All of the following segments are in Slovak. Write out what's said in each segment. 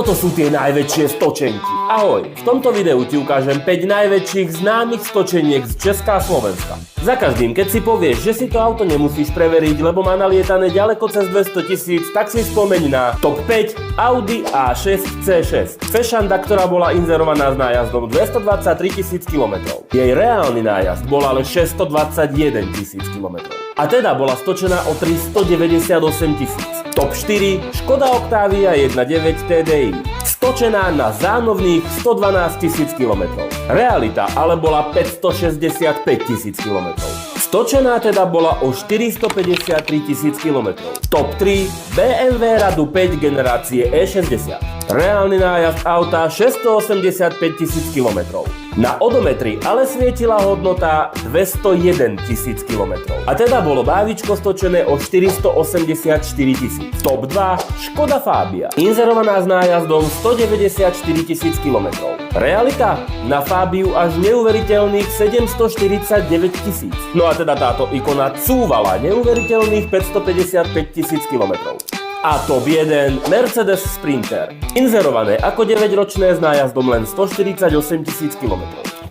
toto sú tie najväčšie stočenky. Ahoj, v tomto videu ti ukážem 5 najväčších známych stočeniek z Česka a Slovenska. Za každým, keď si povieš, že si to auto nemusíš preveriť, lebo má nalietané ďaleko cez 200 000, tak si spomeň na top 5 Audi A6 C6. Fešanda, ktorá bola inzerovaná s nájazdom 223 000 km. Jej reálny nájazd bol ale 621 000 km. A teda bola stočená o 398 000. Top 4 Škoda Octavia 1.9 TDI. Stočená na zánovných 112 000 km. Realita ale bola 565 000 km. Stočená teda bola o 453 000 km. Top 3 BMW Radu 5 generácie E60. Reálny nájazd auta 685 000 km. Na odometri ale svietila hodnota 201 000 km. A teda bolo bávičko stočené o 484 000. Top 2 Škoda Fabia. Inzerovaná s nájazdom 194 000 km. Realita? Na Fabiu až neuveriteľných 749 000. No a teda táto ikona cúvala neuveriteľných 555 000 km. A top 1 Mercedes Sprinter. Inzerované ako 9-ročné s nájazdom len 148 000 km.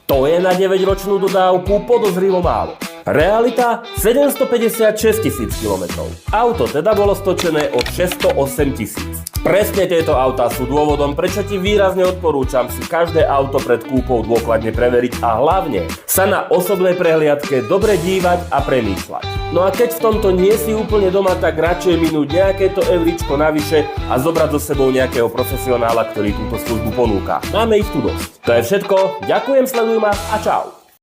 To je na 9-ročnú dodávku podozrivo málo. Realita 756 000 km. Auto teda bolo stočené o 608 000. Presne tieto autá sú dôvodom, prečo ti výrazne odporúčam si každé auto pred kúpou dôkladne preveriť a hlavne sa na osobnej prehliadke dobre dívať a premýšľať. No a keď v tomto nie si úplne doma, tak radšej minúť nejaké to euričko navyše a zobrať so sebou nejakého profesionála, ktorý túto službu ponúka. Máme ich tu dosť. To je všetko, ďakujem, sleduj ma a čau.